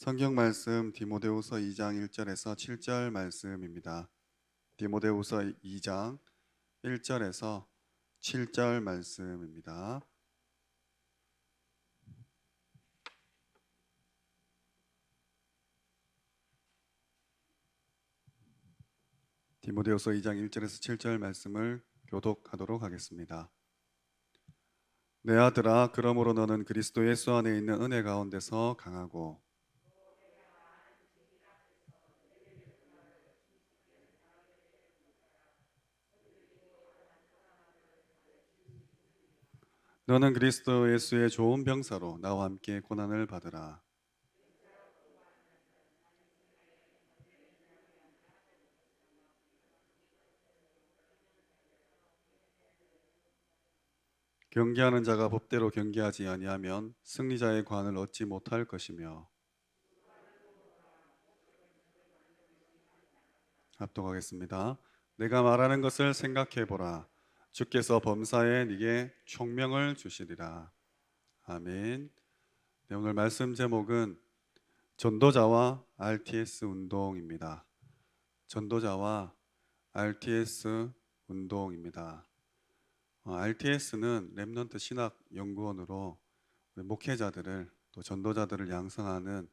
성경 말씀 디모데후서 2장 1절에서 7절 말씀입니다. 디모데후서 2장 1절에서 7절 말씀입니다. 디모데후서 2장 1절에서 7절 말씀을 교독하도록 하겠습니다. 내 아들아, 그러므로 너는 그리스도 예수 안에 있는 은혜 가운데서 강하고 너는 그리스도 예수의 좋은 병사로 나와 함께 고난을 받으라. 경계하는 자가 법대로 경계하지 아니하면 승리자의 관을 얻지 못할 것이며. 합독하겠습니다. 내가 말하는 것을 생각해 보라. 주께서 범사에 네게 총명을 주시리라. 아멘. 네, 오늘 말씀 제목은 전도자와 RTS 운동입니다. 전도자와 RTS 운동입니다. RTS는 렘넌트 신학 연구원으로 목회자들을 또 전도자들을 양성하는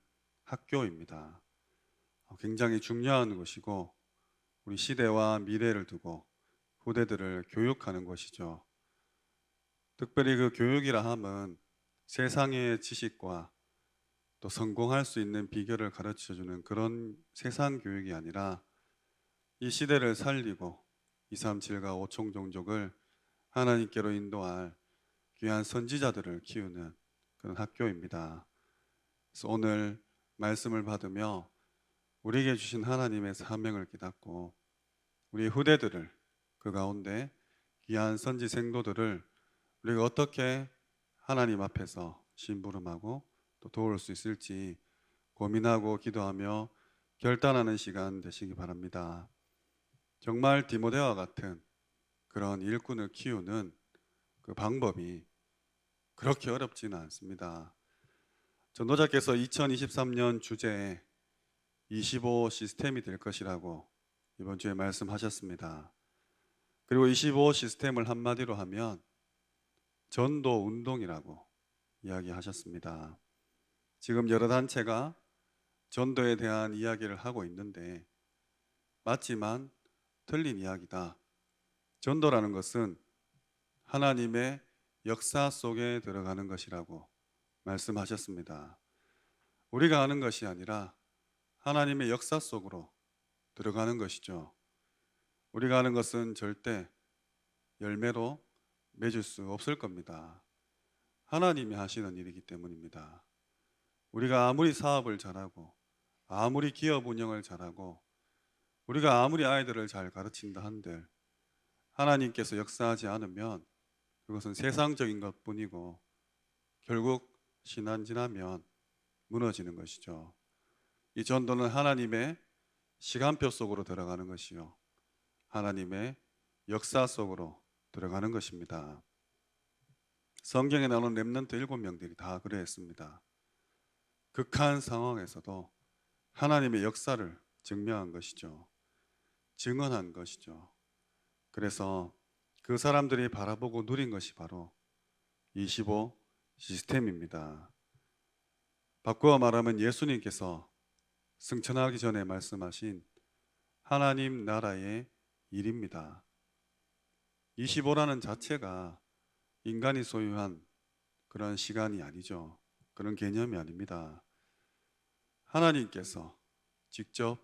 학교입니다. 굉장히 중요한 곳이고 우리 시대와 미래를 두고 후대들을 교육하는 것이죠. 특별히 그 교육이라 함은 세상의 지식과 또 성공할 수 있는 비결을 가르쳐주는 그런 세상 교육이 아니라 이 시대를 살리고 237과 5총 종족을 하나님께로 인도할 귀한 선지자들을 키우는 그런 학교입니다. 그래서 오늘 말씀을 받으며 우리에게 주신 하나님의 사명을 깨닫고 우리 후대들을 그 가운데 귀한 선지 생도들을 우리가 어떻게 하나님 앞에서 심부름하고 또 도울 수 있을지 고민하고 기도하며 결단하는 시간 되시기 바랍니다. 정말 디모데와 같은 그런 일꾼을 키우는 그 방법이 그렇게 어렵지는 않습니다. 전도자께서 2023년 주제에 25 시스템이 될 것이라고 이번 주에 말씀하셨습니다. 그리고 25 시스템을 한마디로 하면 전도 운동이라고 이야기하셨습니다. 지금 여러 단체가 전도에 대한 이야기를 하고 있는데 맞지만 틀린 이야기다. 전도라는 것은 하나님의 역사 속에 들어가는 것이라고 말씀하셨습니다. 우리가 아는 것이 아니라 하나님의 역사 속으로 들어가는 것이죠. 우리가 아는 것은 절대 열매로 맺을 수 없을 겁니다. 하나님이 하시는 일이기 때문입니다. 우리가 아무리 사업을 잘하고 아무리 기업 운영을 잘하고 우리가 아무리 아이들을 잘 가르친다 한들 하나님께서 역사하지 않으면 그것은 세상적인 것뿐이고 결국 시간 지나면 무너지는 것이죠. 이 전도는 하나님의 시간표 속으로 들어가는 것이요 하나님의 역사 속으로 들어가는 것입니다. 성경에 나오는 렘넌트 7명들이 다 그랬습니다. 극한 상황에서도 하나님의 역사를 증명한 것이죠. 증언한 것이죠. 그래서 그 사람들이 바라보고 누린 것이 바로 25 시스템입니다. 바꾸어 말하면 예수님께서 승천하기 전에 말씀하신 하나님 나라의 일입니다. 25라는 자체가 인간이 소유한 그런 시간이 아니죠. 그런 개념이 아닙니다. 하나님께서 직접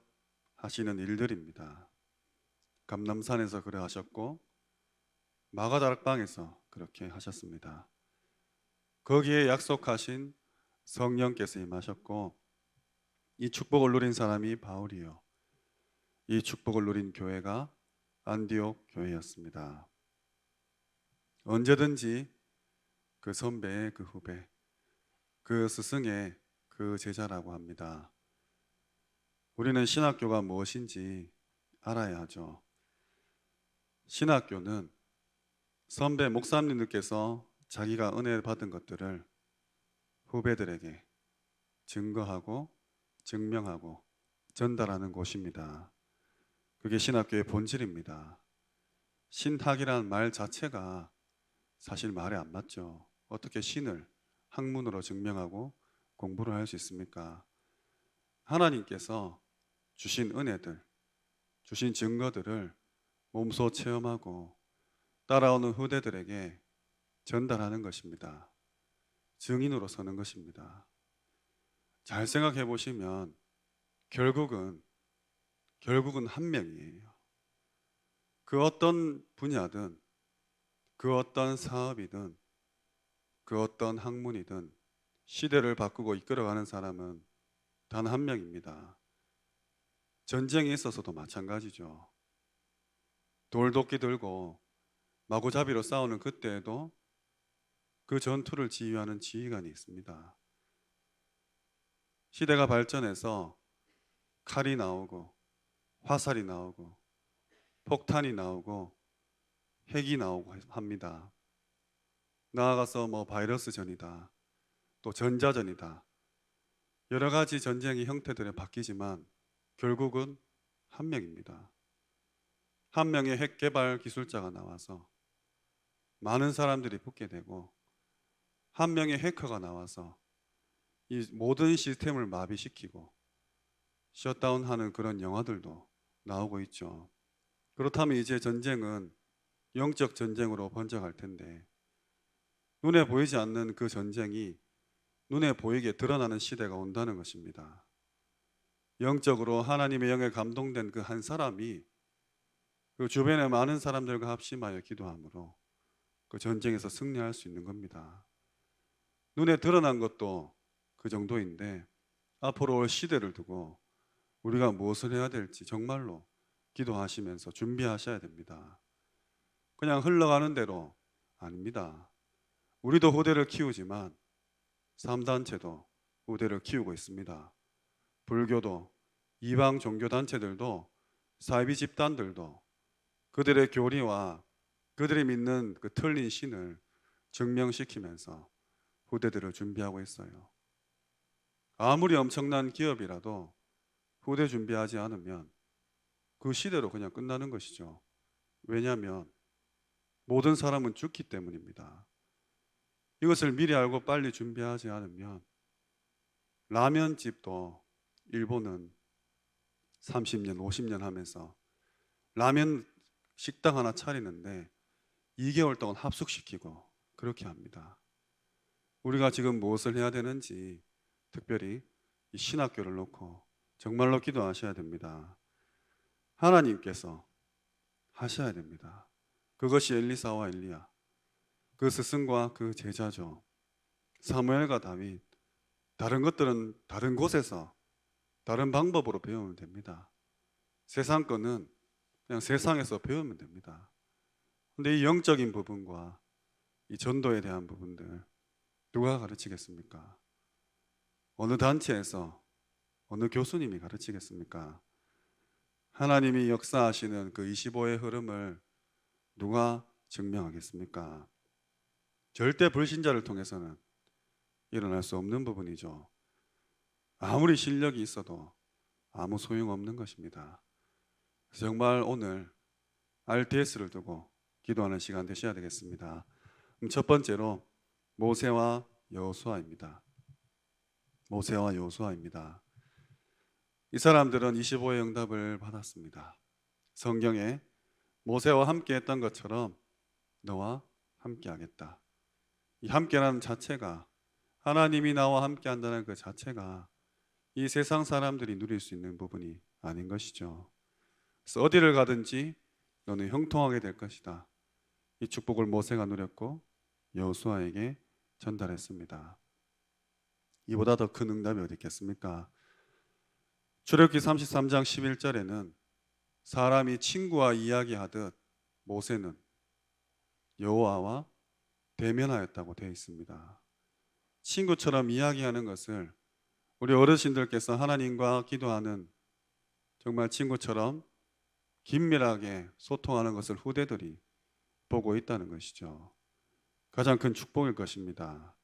하시는 일들입니다. 감람산에서 그래 하셨고 마가다락방에서 그렇게 하셨습니다. 거기에 약속하신 성령께서 임하셨고 이 축복을 누린 사람이 바울이요 이 축복을 누린 교회가 안디옥 교회였습니다. 언제든지 그 선배의 그 후배, 그 스승의 그 제자라고 합니다. 우리는 신학교가 무엇인지 알아야 하죠. 신학교는 선배 목사님들께서 자기가 은혜 받은 것들을 후배들에게 증거하고 증명하고 전달하는 곳입니다. 그게 신학교의 본질입니다. 신학이라는 말 자체가 사실 말에 안 맞죠. 어떻게 신을 학문으로 증명하고 공부를 할 수 있습니까? 하나님께서 주신 은혜들, 주신 증거들을 몸소 체험하고 따라오는 후대들에게 전달하는 것입니다. 증인으로 서는 것입니다. 잘 생각해 보시면 결국은 한 명이에요. 그 어떤 분야든 그 어떤 사업이든 그 어떤 학문이든 시대를 바꾸고 이끌어가는 사람은 단 한 명입니다. 전쟁에 있어서도 마찬가지죠. 돌도끼 들고 마구잡이로 싸우는 그때에도 그 전투를 지휘하는 지휘관이 있습니다. 시대가 발전해서 칼이 나오고 화살이 나오고 폭탄이 나오고 핵이 나오고 합니다. 나아가서 뭐 바이러스 전이다, 또 전자전이다, 여러 가지 전쟁의 형태들이 바뀌지만 결국은 한 명입니다. 한 명의 핵 개발 기술자가 나와서 많은 사람들이 붙게 되고 한 명의 해커가 나와서 이 모든 시스템을 마비시키고 셧다운하는 그런 영화들도 나오고 있죠. 그렇다면 이제 전쟁은 영적 전쟁으로 번져갈 텐데 눈에 보이지 않는 그 전쟁이 눈에 보이게 드러나는 시대가 온다는 것입니다. 영적으로 하나님의 영에 감동된 그 한 사람이 그 주변의 많은 사람들과 합심하여 기도함으로 그 전쟁에서 승리할 수 있는 겁니다. 눈에 드러난 것도 그 정도인데 앞으로 올 시대를 두고 우리가 무엇을 해야 될지 정말로 기도하시면서 준비하셔야 됩니다. 그냥 흘러가는 대로 아닙니다. 우리도 후대를 키우지만 3단체도 후대를 키우고 있습니다. 불교도 이방 종교단체들도 사이비 집단들도 그들의 교리와 그들이 믿는 그 틀린 신을 증명시키면서 후대들을 준비하고 있어요. 아무리 엄청난 기업이라도 후대 준비하지 않으면 그 시대로 그냥 끝나는 것이죠. 왜냐하면 모든 사람은 죽기 때문입니다. 이것을 미리 알고 빨리 준비하지 않으면 라면집도 일본은 30년, 50년 하면서 라면 식당 하나 차리는데 2개월 동안 합숙시키고 그렇게 합니다. 우리가 지금 무엇을 해야 되는지 특별히 이 신학교를 놓고 정말로 기도하셔야 됩니다. 하나님께서 하셔야 됩니다. 그것이 엘리사와 엘리야, 그 스승과 그 제자죠. 사무엘과 다윗, 다른 것들은 다른 곳에서 다른 방법으로 배우면 됩니다. 세상 거는 그냥 세상에서 배우면 됩니다. 근데 이 영적인 부분과 이 전도에 대한 부분들 누가 가르치겠습니까? 어느 단체에서 어느 교수님이 가르치겠습니까? 하나님이 역사하시는 그 25의 흐름을 누가 증명하겠습니까? 절대 불신자를 통해서는 일어날 수 없는 부분이죠. 아무리 실력이 있어도 아무 소용없는 것입니다. 정말 오늘 RTS를 두고 기도하는 시간 되셔야 되겠습니다. 첫 번째로 모세와 여호수아입니다. 모세와 여호수아입니다. 이 사람들은 25의 응답을 받았습니다. 성경에 모세와 함께 했던 것처럼 너와 함께 하겠다. 이 함께라는 자체가, 하나님이 나와 함께 한다는 그 자체가 이 세상 사람들이 누릴 수 있는 부분이 아닌 것이죠. 그래서 어디를 가든지 너는 형통하게 될 것이다. 이 축복을 모세가 누렸고 여호수아에게 전달했습니다. 이보다 더 큰 응답이 어디 있겠습니까? 출애굽기 33장 11절에는 사람이 친구와 이야기하듯 모세는 여호와와 대면하였다고 되어 있습니다. 친구처럼 이야기하는 것을 우리 어르신들께서 하나님과 기도하는 정말 친구처럼 긴밀하게 소통하는 것을 후대들이 보고 있다는 것이죠. 가장 큰 축복일 것입니다.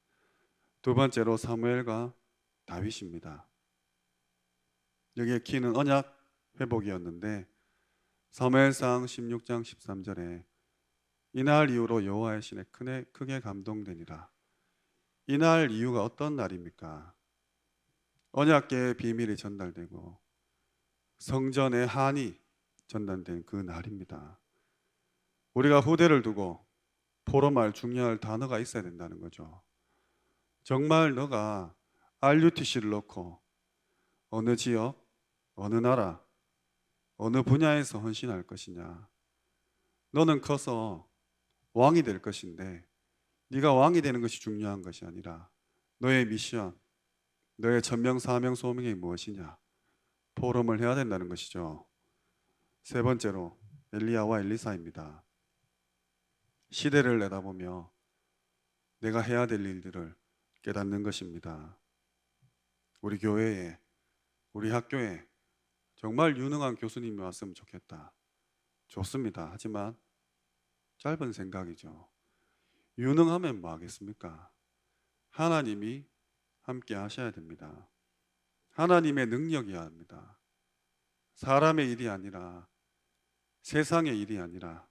두 번째로 사무엘과 다윗입니다. 여기에 키는 언약 회복이었는데 사무엘상 16장 13절에 이날 이후로 여호와의 신에 크게 감동되니라. 이날 이유가 어떤 날입니까? 언약계의 비밀이 전달되고 성전의 한이 전달된 그 날입니다. 우리가 후대를 두고 포럼할 중요할 단어가 있어야 된다는 거죠. 정말 너가 RUTC를 넣고 어느 지역, 어느 나라, 어느 분야에서 헌신할 것이냐. 너는 커서 왕이 될 것인데 네가 왕이 되는 것이 중요한 것이 아니라 너의 미션, 너의 전명, 사명, 소명이 무엇이냐. 포럼을 해야 된다는 것이죠. 세 번째로 엘리야와 엘리사입니다. 시대를 내다보며 내가 해야 될 일들을 깨닫는 것입니다. 우리 교회에, 우리 학교에 정말 유능한 교수님이 왔으면 좋겠다. 좋습니다. 하지만 짧은 생각이죠. 유능하면 뭐 하겠습니까? 하나님이 함께 하셔야 됩니다. 하나님의 능력이어야 합니다. 사람의 일이 아니라 세상의 일이 아니라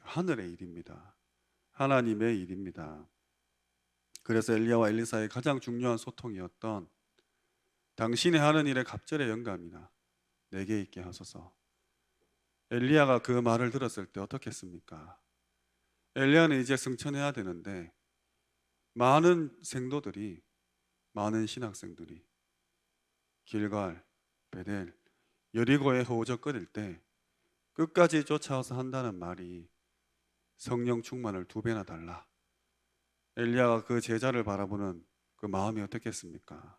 하늘의 일입니다. 하나님의 일입니다. 그래서 엘리야와 엘리사의 가장 중요한 소통이었던 당신의 하는 일에 갑절의 영감이나 내게 있게 하소서. 엘리야가 그 말을 들었을 때 어떻게 했습니까? 엘리야는 이제 승천해야 되는데 많은 생도들이, 많은 신학생들이 길갈, 베델, 여리고에 허우적거릴 때 끝까지 쫓아와서 한다는 말이 성령 충만을 2배나 달라. 엘리야가 그 제자를 바라보는 그 마음이 어떻겠습니까?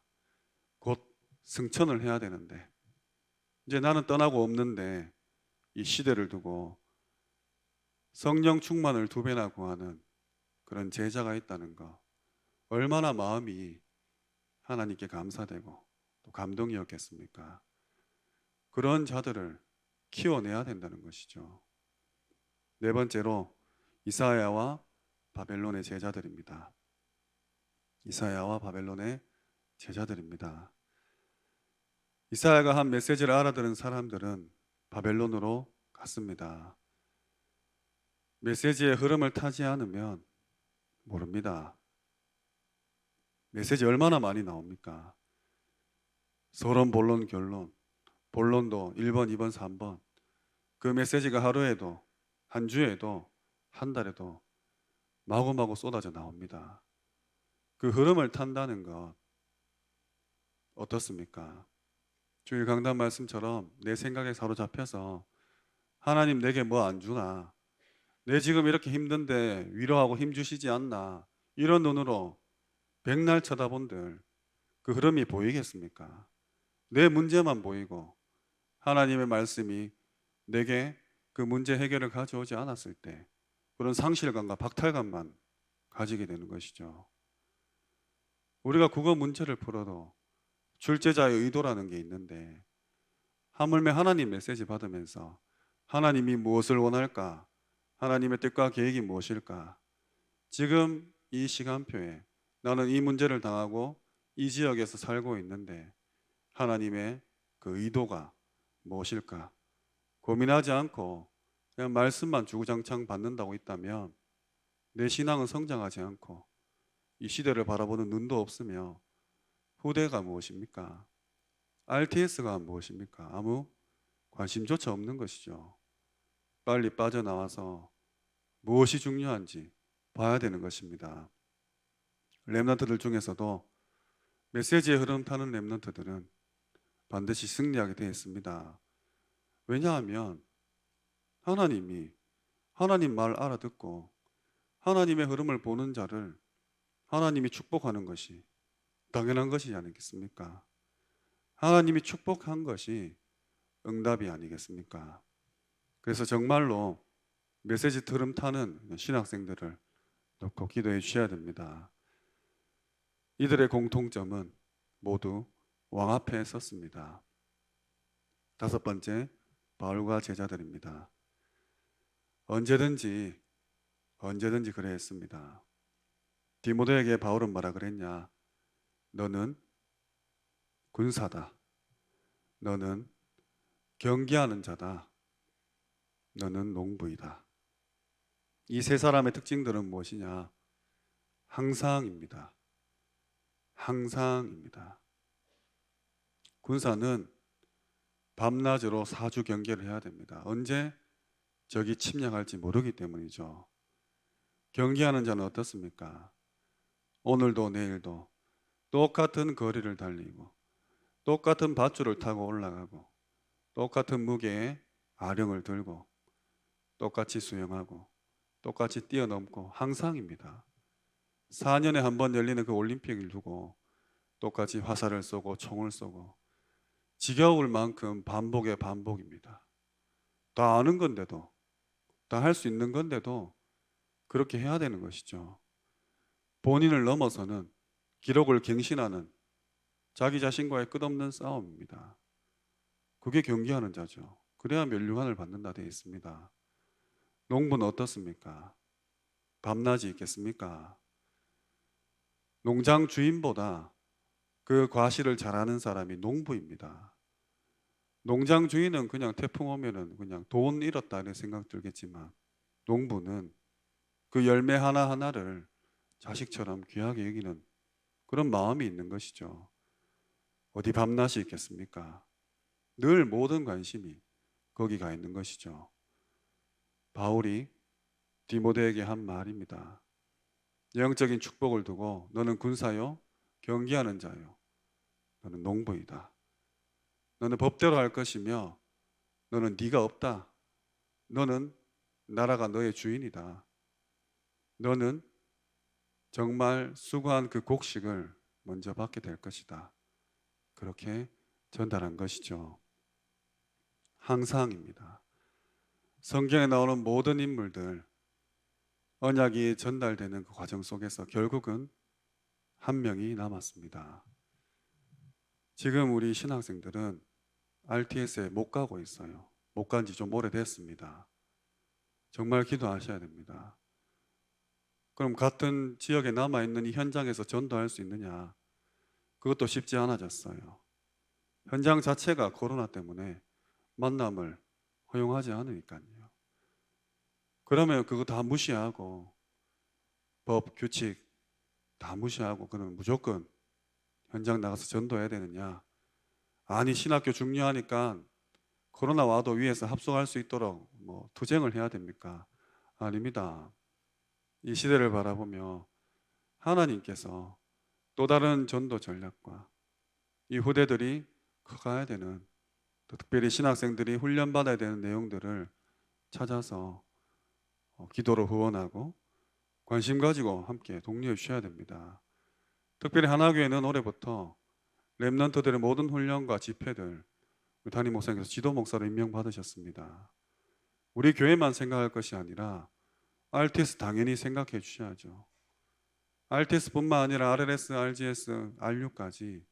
곧 승천을 해야 되는데 이제 나는 떠나고 없는데 이 시대를 두고 성령 충만을 2배나 구하는 그런 제자가 있다는 거, 얼마나 마음이 하나님께 감사되고 또 감동이었겠습니까? 그런 자들을 키워내야 된다는 것이죠. 네 번째로 이사야와 바벨론의 제자들입니다. 이사야와 바벨론의 제자들입니다. 이사야가 한 메시지를 알아들은 사람들은 바벨론으로 갔습니다. 메시지의 흐름을 타지 않으면 모릅니다. 메시지 얼마나 많이 나옵니까? 서론, 본론, 결론. 본론도 1번, 2번, 3번. 그 메시지가 하루에도, 한 주에도, 한 달에도 마구마구 쏟아져 나옵니다. 그 흐름을 탄다는 것 어떻습니까? 주일 강단 말씀처럼 내 생각에 사로잡혀서 하나님 내게 뭐 안 주나? 내 지금 이렇게 힘든데 위로하고 힘 주시지 않나? 이런 눈으로 백날 쳐다본들 그 흐름이 보이겠습니까? 내 문제만 보이고 하나님의 말씀이 내게 그 문제 해결을 가져오지 않았을 때 그런 상실감과 박탈감만 가지게 되는 것이죠. 우리가 국어 문제를 풀어도 출제자의 의도라는 게 있는데 하물며 하나님 메시지 받으면서 하나님이 무엇을 원할까? 하나님의 뜻과 계획이 무엇일까? 지금 이 시간표에 나는 이 문제를 당하고 이 지역에서 살고 있는데 하나님의 그 의도가 무엇일까? 고민하지 않고 그냥 말씀만 주구장창 받는다고 있다면 내 신앙은 성장하지 않고 이 시대를 바라보는 눈도 없으며 후대가 무엇입니까? RTS가 무엇입니까? 아무 관심조차 없는 것이죠. 빨리 빠져나와서 무엇이 중요한지 봐야 되는 것입니다. 렘넌트들 중에서도 메시지의 흐름 타는 렘넌트들은 반드시 승리하게 되어 있습니다. 왜냐하면 하나님이 하나님 말 알아듣고 하나님의 흐름을 보는 자를 하나님이 축복하는 것이 당연한 것이지 않겠습니까? 하나님이 축복한 것이 응답이 아니겠습니까? 그래서 정말로 메시지 흐름 타는 신학생들을 놓고 기도해 주셔야 됩니다. 이들의 공통점은 모두 왕 앞에 섰습니다. 5번째, 바울과 제자들입니다. 언제든지 그래 했습니다. 디모데에게 바울은 뭐라 그랬냐? 너는 군사다. 너는 경계하는 자다. 너는 농부이다. 이 세 사람의 특징들은 무엇이냐? 항상입니다. 항상입니다. 군사는 밤낮으로 사주 경계를 해야 됩니다. 언제 적이 침략할지 모르기 때문이죠. 경계하는 자는 어떻습니까? 오늘도 내일도 똑같은 거리를 달리고 똑같은 밧줄을 타고 올라가고 똑같은 무게의 아령을 들고 똑같이 수영하고 똑같이 뛰어넘고 항상입니다. 4년에 한 번 열리는 그 올림픽을 두고 똑같이 화살을 쏘고 총을 쏘고 지겨울 만큼 반복의 반복입니다. 다 아는 건데도, 다 할 수 있는 건데도 그렇게 해야 되는 것이죠. 본인을 넘어서는 기록을 갱신하는 자기 자신과의 끝없는 싸움입니다. 그게 경기하는 자죠. 그래야 멸류관을 받는다 되어 있습니다. 농부는 어떻습니까? 밤낮이 있겠습니까? 농장 주인보다 그 과실을 잘하는 사람이 농부입니다. 농장 주인은 그냥 태풍 오면은 그냥 돈 잃었다 이런 생각 들겠지만 농부는 그 열매 하나하나를 자식처럼 귀하게 여기는 그런 마음이 있는 것이죠. 어디 밤낮이 있겠습니까? 늘 모든 관심이 거기 가 있는 것이죠. 바울이 디모데에게 한 말입니다. 영적인 축복을 두고 너는 군사요, 경계하는 자요. 너는 농부이다. 너는 법대로 할 것이며 너는 네가 없다. 너는 나라가 너의 주인이다. 너는 정말 수고한 그 곡식을 먼저 받게 될 것이다. 그렇게 전달한 것이죠. 항상입니다. 성경에 나오는 모든 인물들, 언약이 전달되는 그 과정 속에서 결국은 한 명이 남았습니다. 지금 우리 신학생들은 RTS에 못 가고 있어요. 못 간 지 좀 오래됐습니다. 정말 기도하셔야 됩니다. 그럼 같은 지역에 남아있는 이 현장에서 전도할 수 있느냐? 그것도 쉽지 않아졌어요. 현장 자체가 코로나 때문에 만남을 허용하지 않으니까요. 그러면 그거 다 무시하고 법, 규칙 다 무시하고 그는 무조건 현장 나가서 전도해야 되느냐? 아니, 신학교 중요하니까 코로나 와도 위에서 합숙할 수 있도록 뭐 투쟁을 해야 됩니까? 아닙니다. 이 시대를 바라보며 하나님께서 또 다른 전도 전략과 이 후대들이 커가야 되는, 특별히 신학생들이 훈련받아야 되는 내용들을 찾아서 기도로 후원하고 관심 가지고 함께 독려해 주셔야 됩니다. 특별히 하나교회는 올해부터 렘넌트들의 모든 훈련과 집회들 담임 목사님께서 지도 목사로 임명받으셨습니다. 우리 교회만 생각할 것이 아니라 RTS 당연히 생각해 주셔야죠. RTS뿐만 아니라 RLS, RGS, RU까지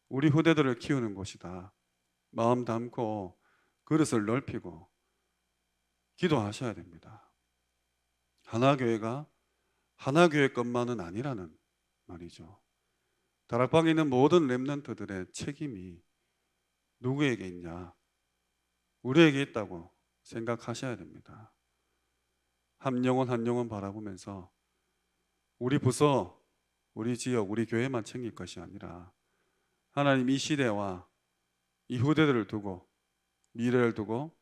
우리 후대들을 키우는 곳이다. 마음 담고 그릇을 넓히고 기도하셔야 됩니다. 하나교회가 하나교회 것만은 아니라는 말이죠. 다락방에 있는 모든 렘넌트들의 책임이 누구에게 있냐? 우리에게 있다고 생각하셔야 됩니다. 한 영혼 한 영혼 바라보면서 우리 부서, 우리 지역, 우리 교회만 챙길 것이 아니라 하나님 이 시대와 이 후대들을 두고 미래를 두고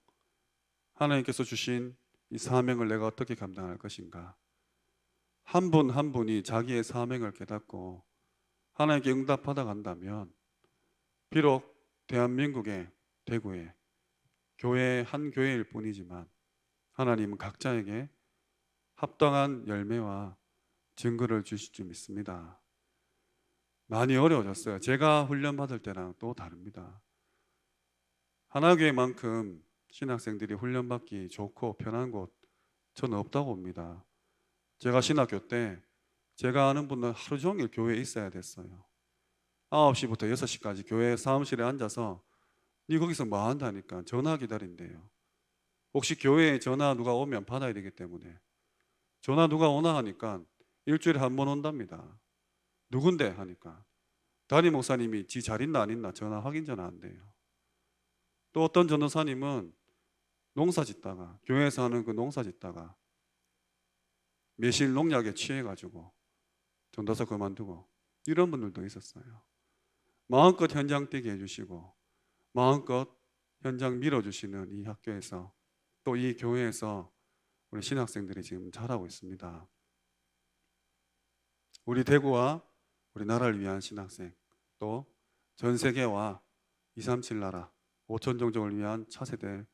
하나님께서 주신 이 사명을 내가 어떻게 감당할 것인가? 한 분 한 분이 자기의 사명을 깨닫고 하나님께 응답받아 간다면 비록 대한민국의 대구에 교회 한 교회일 뿐이지만 하나님은 각자에게 합당한 열매와 증거를 주실 줄 믿습니다. 많이 어려워졌어요. 제가 훈련 받을 때랑 또 다릅니다. 하나교회만큼 신학생들이 훈련받기 좋고 편한 곳 저는 없다고 봅니다. 제가 신학교 때 제가 아는 분은 하루 종일 교회에 있어야 됐어요. 9시부터 6시까지 교회 사무실에 앉아서 니 거기서 뭐 한다니까 전화 기다린대요. 혹시 교회에 전화 누가 오면 받아야 되기 때문에 전화 누가 오나 하니까 일주일에 한 번 온답니다. 누군데 하니까 담임 목사님이 지 잘 있나 안 있나 전화 확인 전화 안 돼요. 또 어떤 전도사님은 농사 짓다가, 교회에서 하는 그 농사 짓다가 매실 농약에 취해가지고 전도사 그만두고 이런 분들도 있었어요. 마음껏 현장 뛰게 해주시고 마음껏 현장 밀어주시는 이 학교에서, 또 이 교회에서 우리 신학생들이 지금 잘하고 있습니다. 우리 대구와 우리 나라를 위한 신학생, 또 전 세계와 237 나라 5천 종족을 위한 차세대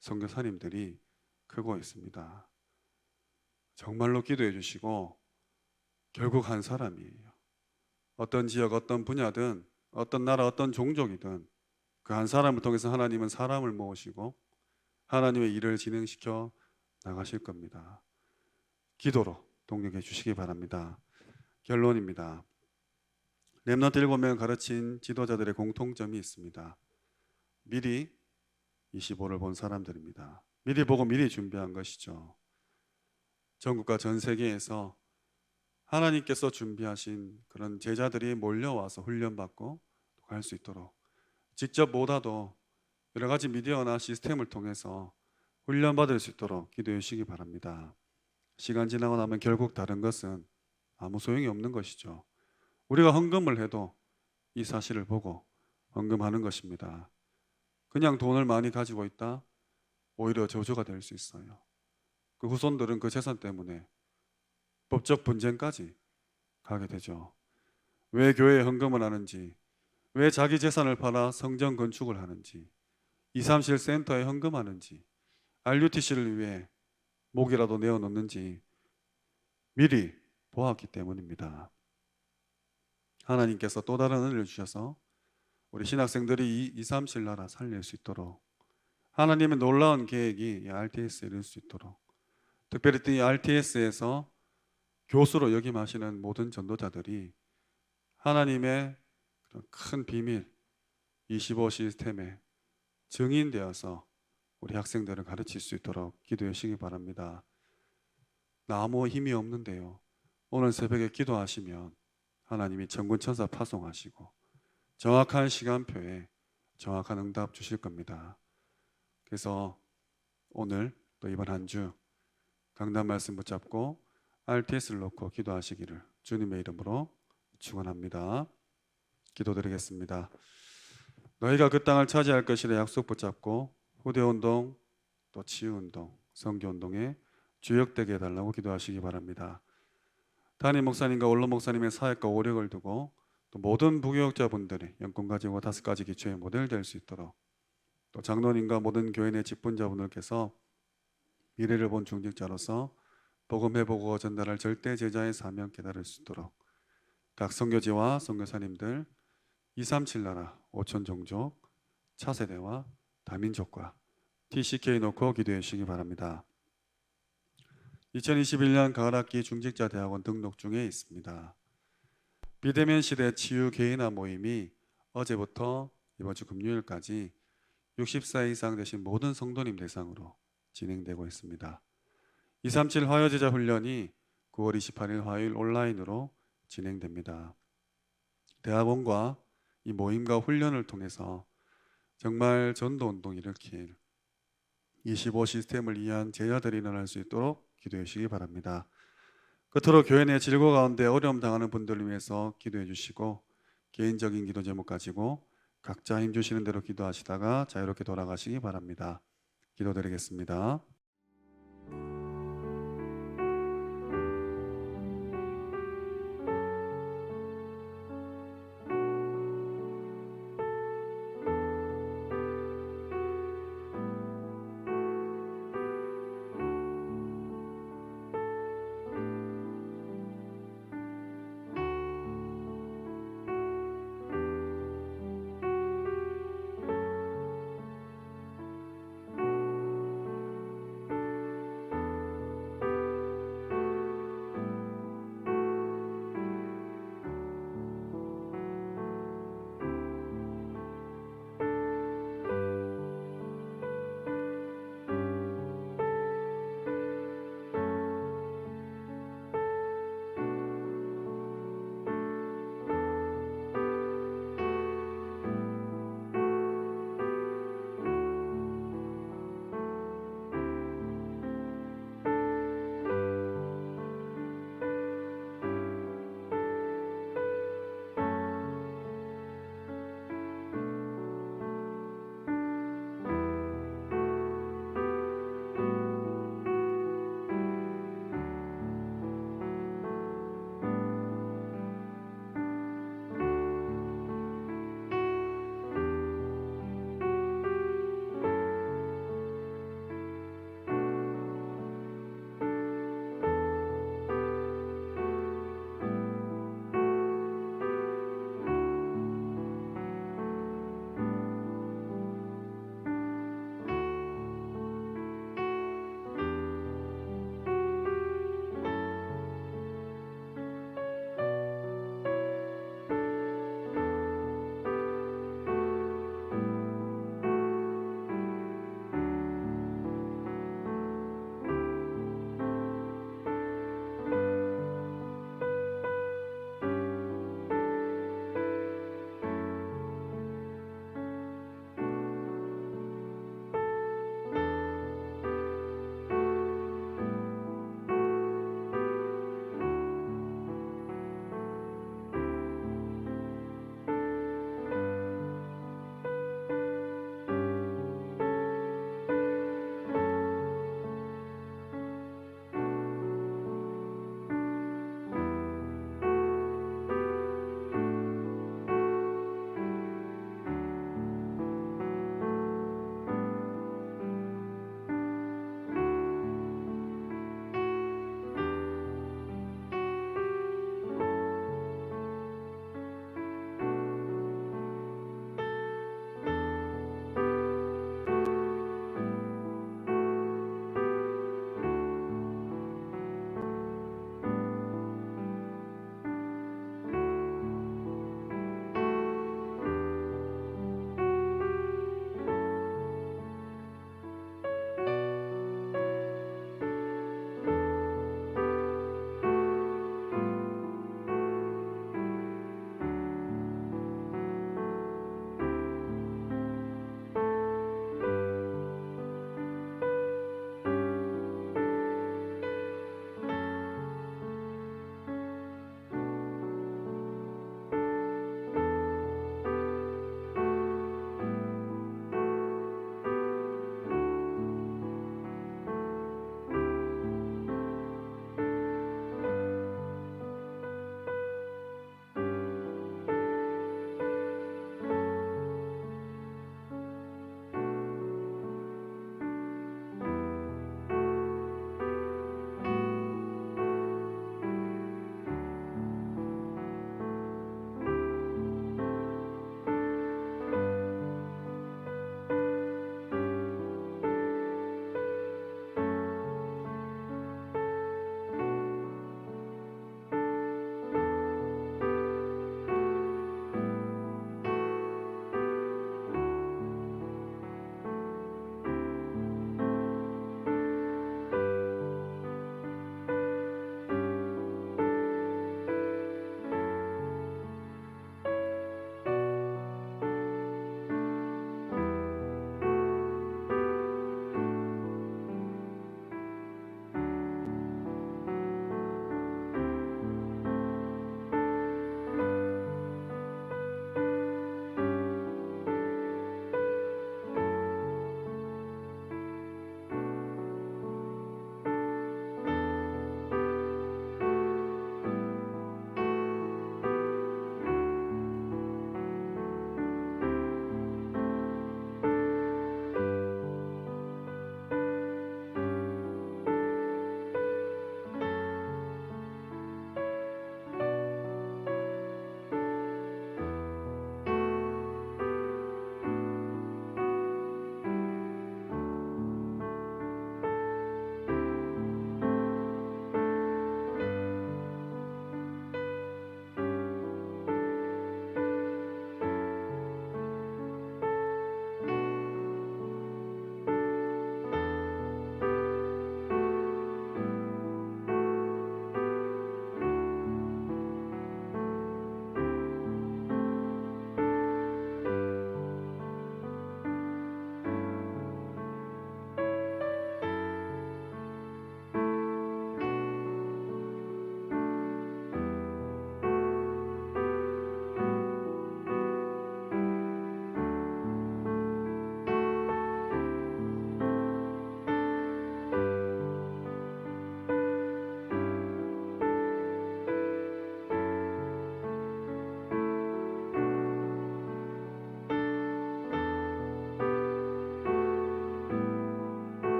선교사님들이 크고 있습니다. 정말로 기도해 주시고 결국 한 사람이에요. 어떤 지역, 어떤 분야든, 어떤 나라, 어떤 종족이든 그 한 사람을 통해서 하나님은 사람을 모으시고 하나님의 일을 진행시켜 나가실 겁니다. 기도로 동력해 주시기 바랍니다. 결론입니다. 렘넌트 7명 가르친 지도자들의 공통점이 있습니다. 미리 25를 본 사람들입니다. 미리 보고 미리 준비한 것이죠. 전국과 전 세계에서 하나님께서 준비하신 그런 제자들이 몰려와서 훈련받고 갈 수 있도록 직접 못하도 여러 가지 미디어나 시스템을 통해서 훈련받을 수 있도록 기도해 주시기 바랍니다. 시간 지나고 나면 결국 다른 것은 아무 소용이 없는 것이죠. 우리가 헌금을 해도 이 사실을 보고 헌금하는 것입니다. 그냥 돈을 많이 가지고 있다? 오히려 저주가 될 수 있어요. 그 후손들은 그 재산 때문에 법적 분쟁까지 가게 되죠. 왜 교회에 헌금을 하는지, 왜 자기 재산을 팔아 성전 건축을 하는지, 237 센터에 헌금하는지, RUTC를 위해 목이라도 내어놓는지 미리 보았기 때문입니다. 하나님께서 또 다른 은혜를 주셔서 우리 신학생들이 이 237 나라 살릴 수 있도록 하나님의 놀라운 계획이 이 RTS에 이룰 수 있도록, 특별히 이 RTS에서 교수로 역임하시는 모든 전도자들이 하나님의 큰 비밀 25 시스템에 증인되어서 우리 학생들을 가르칠 수 있도록 기도해 주시기 바랍니다. 나 아무 힘이 없는데요. 오늘 새벽에 기도하시면 하나님이 천군천사 파송하시고 정확한 시간표에 정확한 응답 주실 겁니다. 그래서 오늘 또 이번 한 주 강단 말씀 붙잡고 RTS를 놓고 기도하시기를 주님의 이름으로 축원합니다. 기도드리겠습니다. 너희가 그 땅을 차지할 것이라 약속 붙잡고 후대운동, 또 치유운동, 선교운동에 주역되게 해달라고 기도하시기 바랍니다. 담임 목사님과 원로 목사님의 사역과 오력을 두고 또 모든 부교역자분들이 영권 가지고 5가지 기초의 모델 될 수 있도록, 또 장로님과 모든 교회 내 직분자분들께서 미래를 본 중직자로서 복음 회복하고 전달할 절대 제자의 사명 깨달을 수 있도록 각 선교지와 선교사님들 237 나라 5천 종족 차세대와 다민족과 TCK 놓고 기도해 주시기 바랍니다. 2021년 가을학기 중직자 대학원 등록 중에 있습니다. 비대면 시대 치유 개인화 모임이 어제부터 이번 주 금요일까지 60세 이상 되신 모든 성도님 대상으로 진행되고 있습니다. 237 화요제자 훈련이 9월 28일 화요일 온라인으로 진행됩니다. 대학원과 이 모임과 훈련을 통해서 정말 전도운동 일으킬 25 시스템을 이해한 제자들이 일어날 수 있도록 기도해 주시기 바랍니다. 끝으로 교회 내 질고 가운데 어려움 당하는 분들을 위해서 기도해 주시고 개인적인 기도 제목 가지고 각자 힘주시는 대로 기도하시다가 자유롭게 돌아가시기 바랍니다. 기도드리겠습니다.